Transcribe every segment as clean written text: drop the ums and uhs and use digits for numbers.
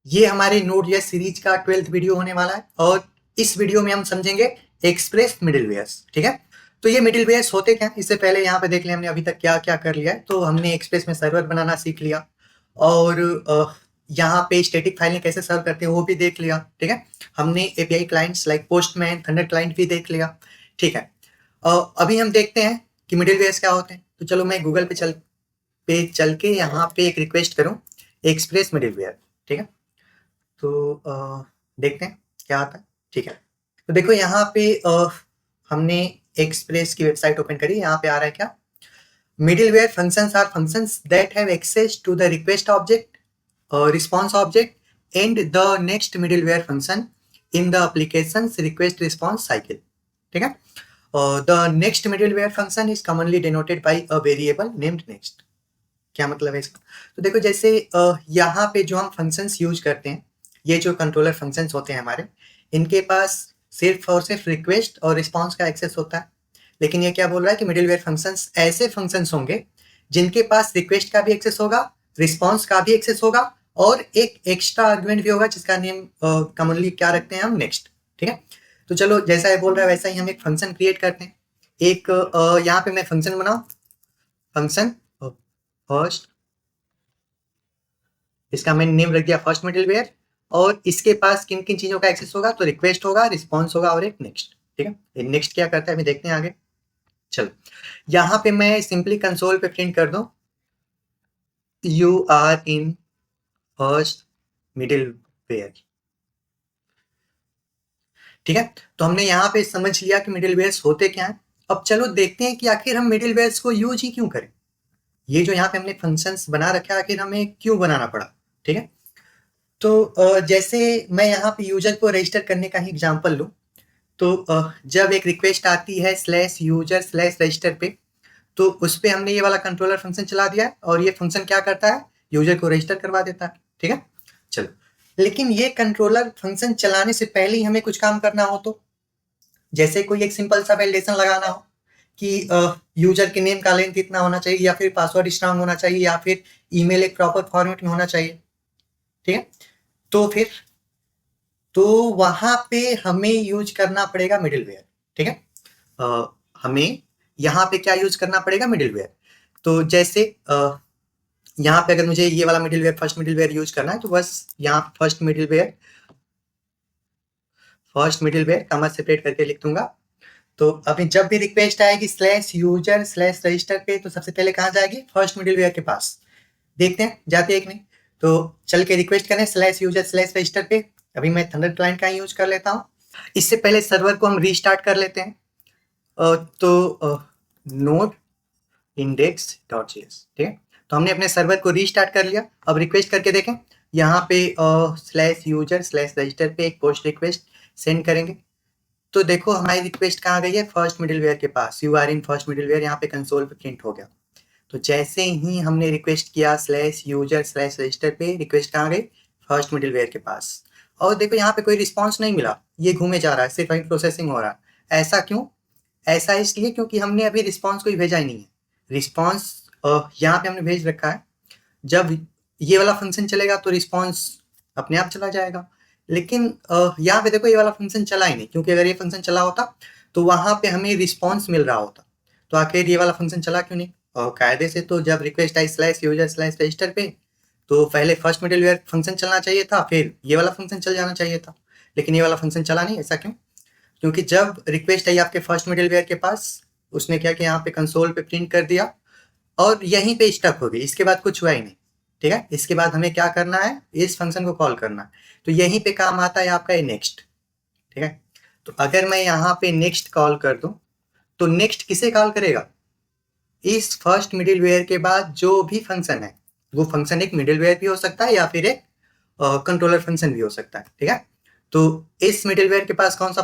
ये हमारे Node.js series का 12th वीडियो होने वाला है और इस वीडियो में हम समझेंगे एक्सप्रेस मिडिलवेयर्स। ठीक है, तो ये मिडिलवेयर्स होते क्या हैं, इससे पहले यहाँ पे देख लिया हमने अभी तक क्या क्या कर लिया है। तो हमने एक्सप्रेस में सर्वर बनाना सीख लिया और यहाँ पे स्टैटिक फाइलें कैसे सर्व करते हैं वो भी देख लिया। ठीक है, हमने API clients like postman, thunder client भी देख लिया। ठीक है, अभी हम देखते हैं कि मिडिलवेयर्स क्या होते हैं। तो चलो मैं गूगल पे चल के यहाँ पे एक रिक्वेस्ट करूँ एक्सप्रेस मिडिलवेयर। ठीक है, तो देखते हैं क्या आता है। ठीक है, तो देखो यहाँ पे हमने एक्सप्रेस की वेबसाइट ओपन करी। यहाँ पे आ रहा है क्या, middleware functions are functions that have access to the request object, response object and the next middleware function in the application's request response cycle. ठीक है, the next middleware function is commonly denoted by a variable named next. क्या मतलब है इसका? तो देखो जैसे यहाँ पे जो हम फंक्शंस यूज करते हैं, ये जो कंट्रोलर फंक्शंस होते हैं हमारे, इनके पास सिर्फ और सिर्फ रिक्वेस्ट और रिस्पॉन्स का एक्सेस होता है। लेकिन ये क्या बोल रहा है कि मिडिलवेयर फंक्शंस ऐसे फंक्शंस होंगे जिनके पास रिक्वेस्ट का भी एक्सेस होगा, रिस्पॉन्स का भी एक्सेस होगा और एक एक्स्ट्रा आर्गुमेंट भी होगा जिसका नेम कॉमनली क्या रखते हैं हम, नेक्स्ट। ठीक है, तो चलो जैसा ये बोल रहा है वैसा ही हम एक फंक्शन क्रिएट करते हैं। एक यहाँ पे मैं फंक्शन बनाऊं, फंक्शन फर्स्ट, इसका मैंने नेम रख दिया फर्स्ट मिडिलवेयर, और इसके पास किन किन चीजों का एक्सेस होगा, तो रिक्वेस्ट होगा, रिस्पॉन्स होगा और एक नेक्स्ट। ठीक है, नेक्स्ट क्या करता है अभी देखते हैं आगे। चलो यहाँ पे मैं सिंपली कंसोल पे प्रिंट कर दूं you are in first middleware. ठीक है, तो हमने यहाँ पे समझ लिया कि मिडिलवेयर्स होते क्या हैं। अब चलो देखते हैं कि आखिर हम मिडिलवेयर्स को यूज ही क्यों करें। ये जो यहाँ पे हमने फंक्शंस बना रखा है आखिर हमें क्यों बनाना पड़ा। ठीक है, तो जैसे मैं यहाँ पे यूजर को रजिस्टर करने का ही एग्जांपल लूँ, तो जब एक रिक्वेस्ट आती है स्लैश यूजर स्लैश रजिस्टर पे, तो उस पे हमने ये वाला कंट्रोलर फंक्शन चला दिया है और ये फंक्शन क्या करता है, यूजर को रजिस्टर करवा देता है। ठीक है, चलो लेकिन ये कंट्रोलर फंक्शन चलाने से पहले ही हमें कुछ काम करना हो, तो जैसे कोई एक सिंपल सा वैलिडेशन लगाना हो कि यूजर के नेम का लेंथ इतना होना चाहिए, या फिर पासवर्ड स्ट्रांग होना चाहिए, या फिर ईमेल एक प्रॉपर फॉर्मेट में होना चाहिए। ठीक है, तो फिर तो वहां पे हमें यूज करना पड़ेगा मिडिलवेयर। ठीक है, हमें यहाँ पे क्या यूज करना पड़ेगा, मिडिलवेयर। तो जैसे यहाँ पे अगर मुझे ये वाला मिडिलवेयर फर्स्ट मिडिलवेयर यूज करना है, तो बस यहाँ फर्स्ट मिडिलवेयर कमा सेपरेट करके लिख दूंगा। तो अभी जब भी रिक्वेस्ट आएगी स्लैश यूजर स्लैश रजिस्टर पे, तो सबसे पहले कहाँ जाएगी, फर्स्ट मिडिलवेयर के पास। देखते हैं जाते हैं कि नहीं। तो चल के रिक्वेस्ट करें स्लैश यूजर स्लैश रजिस्टर पे। अभी मैं थंडर क्लाइंट का यूज कर लेता हूँ। इससे पहले सर्वर को हम रीस्टार्ट कर लेते हैं। तो नोड इंडेक्स डॉट जेएस। ठीक है, तो हमने अपने सर्वर को रीस्टार्ट कर लिया। अब रिक्वेस्ट करके देखें, यहाँ पे स्लैश यूजर स्लैश रजिस्टर पे एक पोस्ट रिक्वेस्ट सेंड करेंगे। तो देखो हमारी रिक्वेस्ट कहाँ गई है, फर्स्ट मिडिलवेयर के पास। You are in first middleware यहाँ पे कंसोल पे प्रिंट हो गया। तो जैसे ही हमने रिक्वेस्ट किया स्लैश यूजर स्लैश रजिस्टर पे, रिक्वेस्ट कहाँ गई, फर्स्ट मिडिलवेयर के पास। और देखो यहाँ पे कोई रिस्पॉन्स नहीं मिला, ये घूमे जा रहा है, सिर्फ वही प्रोसेसिंग हो रहा है। ऐसा क्यों? ऐसा इसलिए क्योंकि हमने अभी रिस्पॉन्स कोई भेजा ही नहीं है। रिस्पॉन्स यहाँ पे हमने भेज रखा है। जब ये वाला फंक्शन चलेगा तो रिस्पॉन्स अपने आप चला जाएगा। लेकिन यहाँ पे देखो ये वाला फंक्शन चला ही नहीं, क्योंकि अगर ये फंक्शन चला होता तो वहां पे हमें रिस्पॉन्स मिल रहा होता। तो आखिर ये वाला फंक्शन चला क्यों नहीं? और कायदे से तो जब रिक्वेस्ट आई स्लैश यूजर स्लैश रजिस्टर पे, तो पहले फर्स्ट मिडिलवेयर फंक्शन चलना चाहिए था, फिर ये वाला फंक्शन चल जाना चाहिए था। लेकिन ये वाला फंक्शन चला नहीं। ऐसा क्यों? क्योंकि जब रिक्वेस्ट आई आपके फर्स्ट मिडिलवेयर के पास, उसने क्या किया, यहाँ पे कंसोल पे प्रिंट कर दिया और यहीं पे स्टक हो गई। इसके बाद कुछ हुआ ही नहीं। ठीक है, इसके बाद हमें क्या करना है, इस फंक्शन को कॉल करना है। तो यहीं पे काम आता है आपका ये नेक्स्ट। ठीक है, तो अगर मैं यहाँ पे नेक्स्ट कॉल कर दूं, तो नेक्स्ट किसे कॉल करेगा, इस फर्स्ट मिडिलवेयर के बाद जो भी फंक्शन है, वो फंक्शन एक मिडिलवेयर भी हो सकता है या फिर एक कंट्रोलर फंक्शन भी हो सकता है। ठीक है, तो इस मिडिलवेयर के पास कौन सा,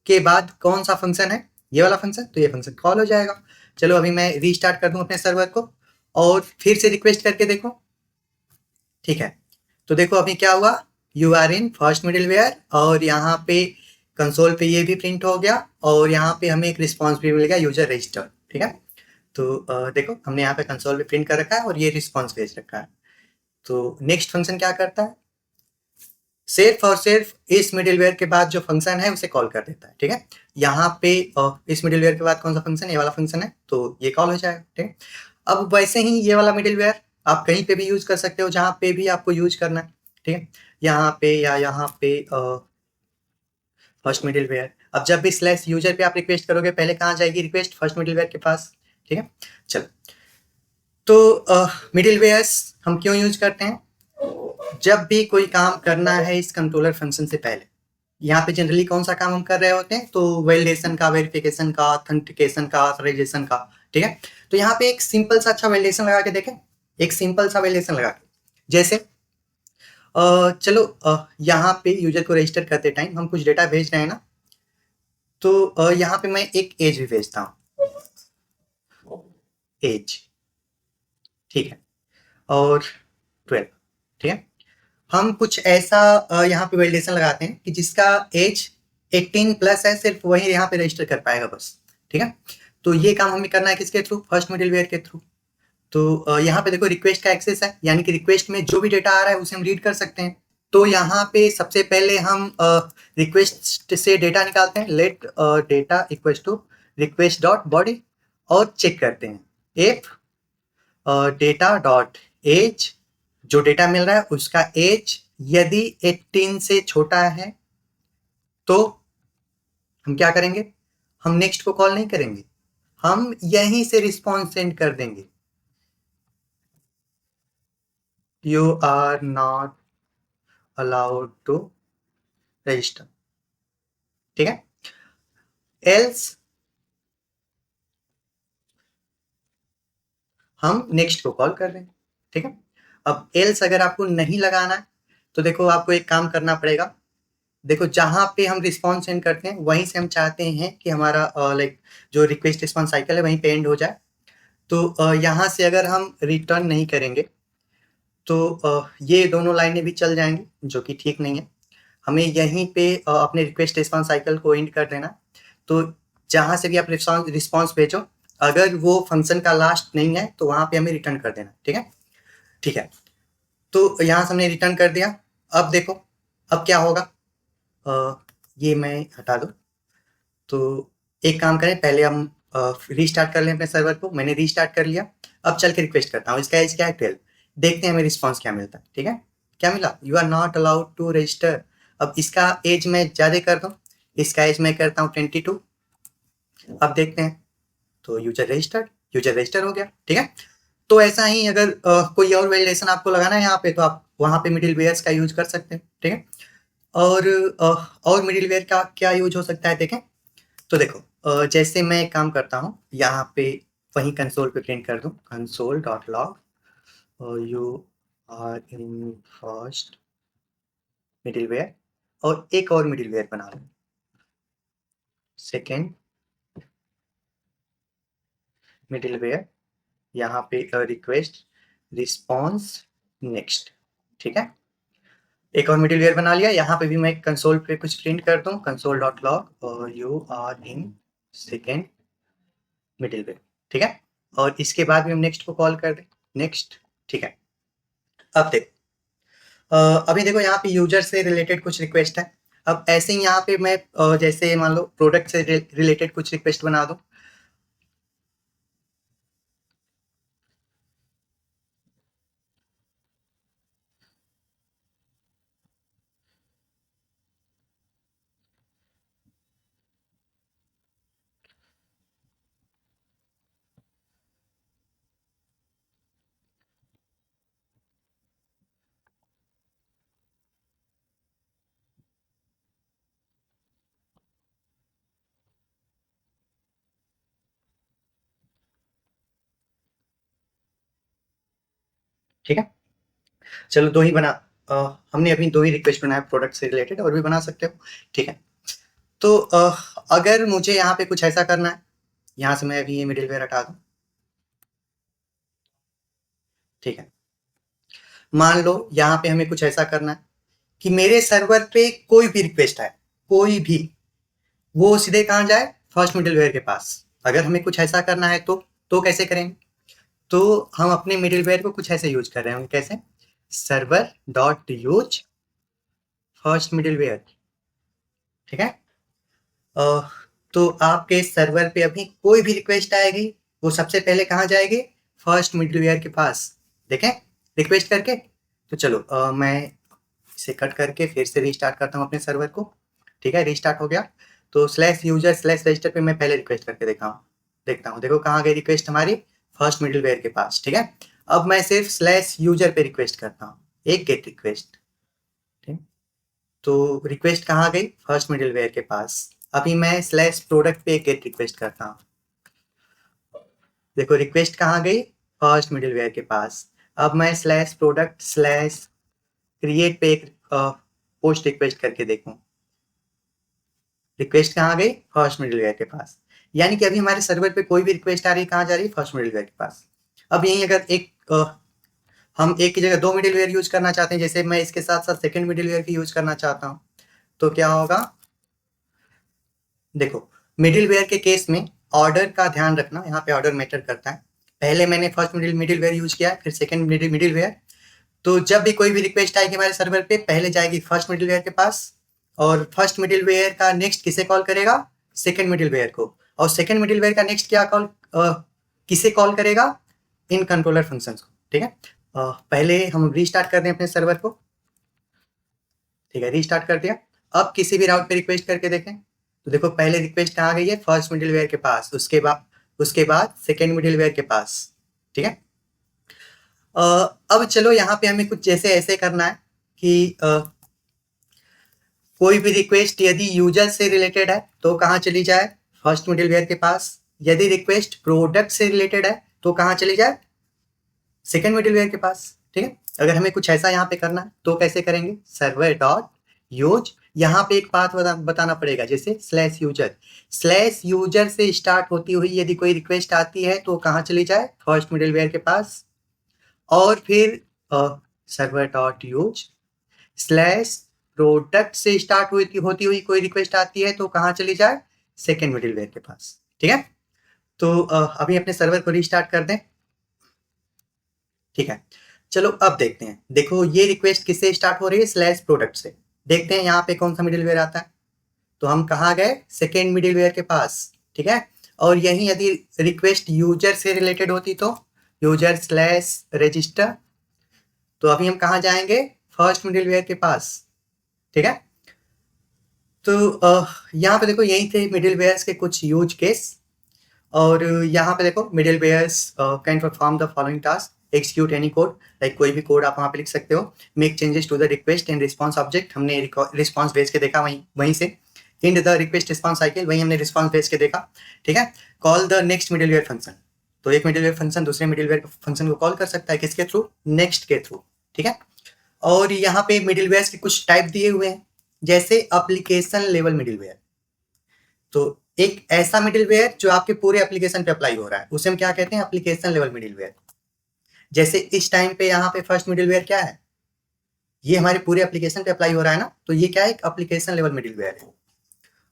के बाद कौन सा फंक्शन है, ये वाला फंक्शन, तो ये फंक्शन कॉल हो जाएगा। चलो अभी मैं रीस्टार्ट कर दूं अपने सर्वर को और फिर से रिक्वेस्ट करके देखो। ठीक है, तो देखो अभी क्या हुआ, you are in first middleware, और यहाँ पे कंसोल पे ये भी प्रिंट हो गया और यहाँ पे हमें एक रिस्पॉन्स भी मिल गया, यूजर रजिस्टर। ठीक है, तो देखो हमने यहाँ पे कंसोल पे प्रिंट कर रखा है और ये रिस्पॉन्स भेज रखा है। तो नेक्स्ट फंक्शन क्या करता है, सिर्फ और सिर्फ इस मिडिलवेयर के बाद जो फंक्शन है उसे कॉल कर देता है, ठीक है। यहाँ पे इस मिडिलवेयर के बाद कौन सा फंक्शन है, ये वाला फंक्शन है, तो ये कॉल हो जाएगा, ठीक है। अब वैसे ही ये वाला मिडिलवेयर आप कहीं पे भी यूज कर सकते हो जहाँ पे भी आपको यूज करना है, ठीक है। यहाँ पे या यहाँ पे फर्स्ट मिडिलवेयर। अब जब भी स्लैश यूजर पे आप रिक्वेस्ट करोगे, पहले कहाँ जाएगी रिक्वेस्ट, फर्स्ट मिडिलवेयर के पास, ठीक है। चलो, तो मिडिलवेयर्स हम क्यों यूज करते हैं, जब भी कोई काम करना है इस कंट्रोलर फंक्शन से पहले। यहाँ पे जनरली कौन सा काम हम कर रहे होते हैं, तो वैलिडेशन का, वेरिफिकेशन का, ऑथेंटिकेशन का, ऑथराइजेशन का, ठीक है। तो यहाँ पे एक सिंपल सा अच्छा वैलिडेशन लगा के देखें, एक सिंपल सा वैलिडेशन लगा के, जैसे चलो यहाँ पे यूजर को रजिस्टर करते टाइम हम कुछ डेटा भेज रहे हैं ना, तो यहाँ पे मैं एक एज भी भेजता हूँ, एज, ठीक है, और 12, ठीक है। हम कुछ ऐसा यहाँ पे वैलिडेशन लगाते हैं कि जिसका एज 18 प्लस है, सिर्फ वही यहाँ पे रजिस्टर कर पाएगा बस, ठीक है। तो ये काम हमें करना है किसके थ्रू, फर्स्ट मिडिलवेयर के थ्रू। तो यहाँ पे देखो रिक्वेस्ट का एक्सेस है, यानी कि रिक्वेस्ट में जो भी डेटा आ रहा है उसे हम रीड कर सकते हैं। तो यहाँ पे सबसे पहले हम रिक्वेस्ट से डेटा निकालते हैं, let data equal to request dot body, और चेक करते हैं इफ डेटा डॉट एज, जो डेटा मिल रहा है उसका एज यदि 18 से छोटा है तो हम क्या करेंगे, हम नेक्स्ट को कॉल नहीं करेंगे, हम यहीं से रिस्पॉन्स सेंड कर देंगे, you are not allowed to register, ठीक है। एल्स हम नेक्स्ट को कॉल कर रहे हैं, ठीक है। अब एल्स अगर आपको नहीं लगाना है तो देखो आपको एक काम करना पड़ेगा, देखो जहाँ पे हम रिस्पॉन्स सेंड करते हैं वहीं से हम चाहते हैं कि हमारा लाइक जो रिक्वेस्ट रिस्पॉन्स साइकिल है वहीं पे एंड हो जाए। तो यहाँ से अगर हम रिटर्न नहीं करेंगे तो ये दोनों लाइनें भी चल जाएंगी, जो कि ठीक नहीं है। हमें यहीं पे अपने रिक्वेस्ट रिस्पॉन्स साइकिल को एंड कर देना। तो जहाँ से भी आप रिस्पॉन्स भेजो, अगर वो फंक्शन का लास्ट नहीं है तो वहाँ पे हमें रिटर्न कर देना, ठीक है, ठीक है। तो यहाँ से हमने रिटर्न कर दिया। अब देखो अब क्या होगा, ये मैं हटा दूँ। तो एक काम करें, पहले हम रीस्टार्ट कर लें अपने सर्वर को, मैंने रीस्टार्ट कर लिया। अब चल के रिक्वेस्ट करता हूँ, इसका एज क्या है 12, देखते हैं हमें रिस्पॉन्स क्या मिलता है, ठीक है। क्या मिला, you are not allowed to register. अब इसका एज मैं ज़्यादा कर दूँ, इसका एज मैं करता हूँ 22। अब देखते हैं, तो यूजर रजिस्टर हो गया, ठीक है। तो ऐसा ही अगर कोई और वैलिडेशन आपको लगाना है यहाँ पे, तो आप वहाँ पे मिडिल वेयर्स का यूज कर सकते हैं, ठीक है। और मिडिल वेयर का क्या यूज हो सकता है देखें। तो देखो जैसे मैं एक काम करता हूँ, यहाँ पे वहीं कंसोल पे प्रिंट कर दूँ, console dot log you are in first middleware, और एक और मिडिल वेयर बना लूँ, सेकेंड मिडिल वेयर, यहाँ पे रिक्वेस्ट रिस्पॉन्स नेक्स्ट, ठीक है। एक और मिडिल वेयर बना लिया, यहाँ पे भी मैं कंसोल पे कुछ प्रिंट कर दूँ, कंसोल डॉट लॉग और you are in second middleware, ठीक है। और इसके बाद भी हम नेक्स्ट को कॉल कर दें, नेक्स्ट, ठीक है। अब देखो अभी देखो यहाँ पे यूजर से रिलेटेड कुछ रिक्वेस्ट है। अब ऐसे ही यहाँ पे मैं जैसे मान लो प्रोडक्ट से रिलेटेड कुछ रिक्वेस्ट बना दूँ, ठीक है। चलो दो ही बना, हमने अभी दो ही रिक्वेस्ट बनाया प्रोडक्ट से रिलेटेड, और भी बना सकते हो, ठीक है। तो अगर मुझे यहाँ पे कुछ ऐसा करना है, यहाँ से मैं अभी ये मिडिल वेयर हटा दूँ, ठीक है। मान लो यहाँ पे हमें कुछ ऐसा करना है कि मेरे सर्वर पे कोई भी रिक्वेस्ट है, कोई भी, वो सीधे कहाँ जाए, फर्स्ट मिडिल वेयर के पास। अगर हमें कुछ ऐसा करना है तो कैसे करेंगे, तो हम अपने मिडिल वेयर को कुछ ऐसे यूज कर रहे होंगे, कैसे, server dot use first middleware, ठीक है। अ, तो आपके सर्वर पे अभी कोई भी रिक्वेस्ट आएगी, वो सबसे पहले कहाँ जाएगी? फर्स्ट मिडिलवेयर के पास। देखें रिक्वेस्ट करके। तो चलो मैं इसे कट करके फिर से रीस्टार्ट करता हूँ अपने सर्वर को, ठीक है। रीस्टार्ट हो गया। तो /user/register पे मैं पहले रिक्वेस्ट करके देखता हूँ। देखो कहाँ गई रिक्वेस्ट हमारी? फर्स्ट मिडिलवेयर के पास, ठीक है। अब मैं सिर्फ /user पे रिक्वेस्ट करता हूँ, एक गेट रिक्वेस्ट, ठीक। तो रिक्वेस्ट कहाँ गई? फर्स्ट मिडिलवेयर के पास। अभी मैं /product पे एक गेट रिक्वेस्ट करता हूँ। देखो रिक्वेस्ट कहाँ गई? फर्स्ट मिडिलवेयर के पास। अब मैं /product/create पे एक पोस्ट रिक्वेस्ट करके देखूं। रिक्वेस्ट कहाँ गई? फर्स्ट मिडिलवेयर के पास। यानी कि अभी हमारे सर्वर पे कोई भी रिक्वेस्ट आ रही है, कहाँ जा रही है? फर्स्ट मिडिलवेयर के पास। अब यही अगर हम एक की जगह दो मिडिलवेयर यूज करना चाहते हैं, जैसे मैं इसके साथ साथ सेकंड मिडिलवेयर की यूज करना चाहता हूँ, तो क्या होगा? देखो मिडिलवेयर के केस में ऑर्डर का ध्यान रखना, यहाँ पे ऑर्डर मैटर करता है। पहले मैंने फर्स्ट मिडिलवेयर यूज किया, फिर सेकंड मिडिलवेयर। तो जब भी कोई भी रिक्वेस्ट आएगी हमारे सर्वर पे, पहले जाएगी फर्स्ट मिडिलवेयर के पास, और फर्स्ट मिडिलवेयर का नेक्स्ट किसे कॉल करेगा? सेकंड मिडिलवेयर को। और सेकंड मिडिलवेयर का नेक्स्ट क्या कॉल किसे कॉल करेगा? इन कंट्रोलर फंक्शंस को, ठीक है। पहले हम रीस्टार्ट कर दें अपने सर्वर को, ठीक है। रीस्टार्ट कर दिया। अब किसी भी राउट पे रिक्वेस्ट करके देखें, तो देखो पहले रिक्वेस्ट कहाँ गई है? फर्स्ट मिडिलवेयर के पास, उसके बाद सेकेंड मिडिलवेयर के पास, ठीक है। अब चलो यहाँ पे हमें कुछ जैसे ऐसे करना है कि कोई भी रिक्वेस्ट यदि यूजर से रिलेटेड है तो कहाँ चली जाए? फर्स्ट मिडिलवेयर के पास। यदि रिक्वेस्ट प्रोडक्ट से रिलेटेड है तो कहाँ चली जाए? सेकेंड मिडिलवेयर के पास, ठीक है। अगर हमें कुछ ऐसा यहाँ पे करना है तो कैसे करेंगे? सर्वर डॉट यूज, यहाँ पे एक बात बताना पड़ेगा, जैसे /user से स्टार्ट होती हुई यदि कोई रिक्वेस्ट आती है तो कहाँ चली जाए? फर्स्ट मिडिलवेयर के पास। और फिर सर्वर डॉट यूज /प्रोडक्ट से स्टार्ट होती हुई कोई रिक्वेस्ट आती है तो कहाँ चली जाए? सेकेंड मिडिलवेयर के पास, ठीक है। तो अभी अपने सर्वर को रीस्टार्ट कर दें, ठीक है। चलो अब देखते हैं। देखो ये रिक्वेस्ट किससे स्टार्ट हो रही है? /product से। देखते हैं यहाँ पे कौन सा मिडिलवेयर आता है। तो हम कहाँ गए? सेकेंड मिडिलवेयर के पास, ठीक है। और यही यदि रिक्वेस्ट यूजर से रिलेटेड होती तो user/register, तो अभी हम कहाँ जाएंगे? फर्स्ट मिडिलवेयर के पास, ठीक है। तो यहाँ पे देखो यही थे मिडिलवेयर्स के कुछ यूज केस। और यहाँ पे देखो middlewares can perform the following task: execute any code, like कोई भी कोड आप वहाँ पे लिख सकते हो। Make changes to the request and response object, हमने रिस्पॉन्स भेज के देखा वहीं से। End the request response cycle, वहीं हमने रिस्पॉन्स भेज के देखा, ठीक है। Call the next middleware function, तो एक मिडिलवेयर फंक्शन दूसरे मिडिलवेयर फंक्शन को कॉल कर सकता है, किसके थ्रू? नेक्स्ट के थ्रू, ठीक है। और यहाँ पे मिडिलवेयर्स के कुछ टाइप दिए हुए हैं, जैसे एप्लीकेशन लेवल मिडिलवेयर। तो एक ऐसा मिडिलवेयर जो आपके पूरे एप्लीकेशन पे अप्लाई हो रहा है, उसे हम क्या कहते हैं? Application level middleware. जैसे इस टाइम पे यहाँ पे फर्स्ट मिडिलवेयर क्या है? ये हमारे पूरे एप्लीकेशन पे अप्लाई हो रहा है ना, तो ये क्या है? एक एप्लीकेशन लेवल मिडिलवेयर है।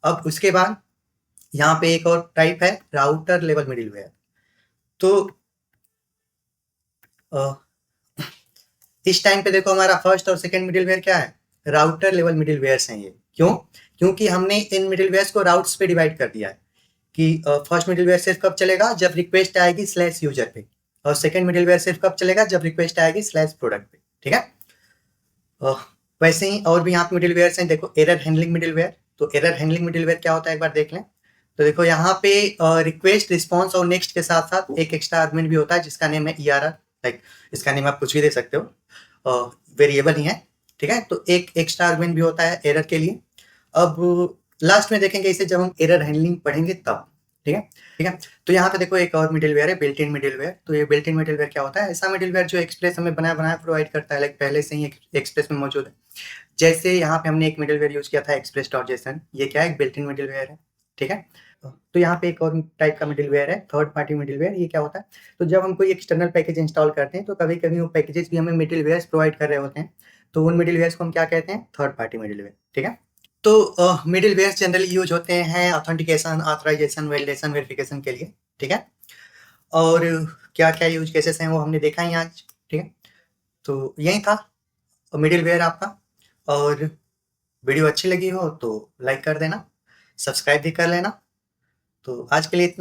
अब उसके बाद यहाँ पे एक और टाइप है राउटर लेवल मिडिलवेयर। तो इस टाइम पे देखो हमारा फर्स्ट और सेकंड मिडिलवेयर क्या है? राउटर लेवल मिडिलवेयर्स हैं ये। क्यों? क्योंकि हमने इन मिडिलवेयर्स को राउट्स पे डिवाइड कर दिया है कि फर्स्ट मिडिलवेयर सिर्फ कब चलेगा? जब रिक्वेस्ट आएगी /user पे, और सेकंड मिडिलवेयर सिर्फ कब चलेगा? जब रिक्वेस्ट आएगी /product पे, ठीक है। वैसे ही और भी यहाँ पे मिडिलवेयर्स हैं। देखो एरर हैंडलिंग मिडिलवेयर, तो एरर हैंडलिंग मिडिलवेयर क्या होता है एक बार देख लें। तो देखो यहाँ पे रिक्वेस्ट, रिस्पॉन्स और नेक्स्ट के साथ साथ एक एक्स्ट्रा आर्गुमेंट भी होता है जिसका नेम है ERR। लाइक इसका नेम आप कुछ भी दे सकते हो, वेरिएबल ही है, ठीक है। तो एक एक्स्ट्रा आर्गुमेंट भी होता है एरर के लिए। अब लास्ट में देखेंगे इसे जब हम एरर हैंडलिंग पढ़ेंगे तब, ठीक है, ठीक है। तो यहाँ पे देखो एक और मिडिलवेयर है, बिल्ट इन मिडिलवेयर। तो ये बिल्ट इन मिडिलवेयर क्या होता है? ऐसा मिडिलवेयर जो एक्सप्रेस हमें बनाया प्रोवाइड करता है, लाइक पहले से ही एक्सप्रेस में मौजूद है। जैसे यहाँ पे हमने एक मिडिलवेयर यूज किया था express.json, ये क्या है? एक बिल्ट इन मिडिलवेयर है, ठीक है। तो यहाँ पे एक और टाइप का मिडिलवेयर है थर्ड पार्टी मिडिलवेयर। ये क्या होता है? तो जब हम कोई एक्सटर्नल पैकेज इंस्टॉल करते हैं तो कभी कभी वो पैकेजेस भी हमें मिडिलवेयर्स प्रोवाइड कर रहे होते हैं, तो उन मिडिलवेयर्स को हम क्या कहते हैं? थर्ड पार्टी मिडिलवेयर, ठीक है। तो मिडिलवेयर्स जनरली यूज होते हैं ऑथेंटिकेशन, ऑथराइजेशन, वैलिडेशन, वेरिफिकेशन के लिए, ठीक है। और क्या क्या यूज केसेस हैं वो हमने देखा ही आज, ठीक है। तो यही था मिडिलवेयर आपका। और वीडियो अच्छी लगी हो तो लाइक कर देना, सब्सक्राइब भी कर लेना। तो आज के लिए इतना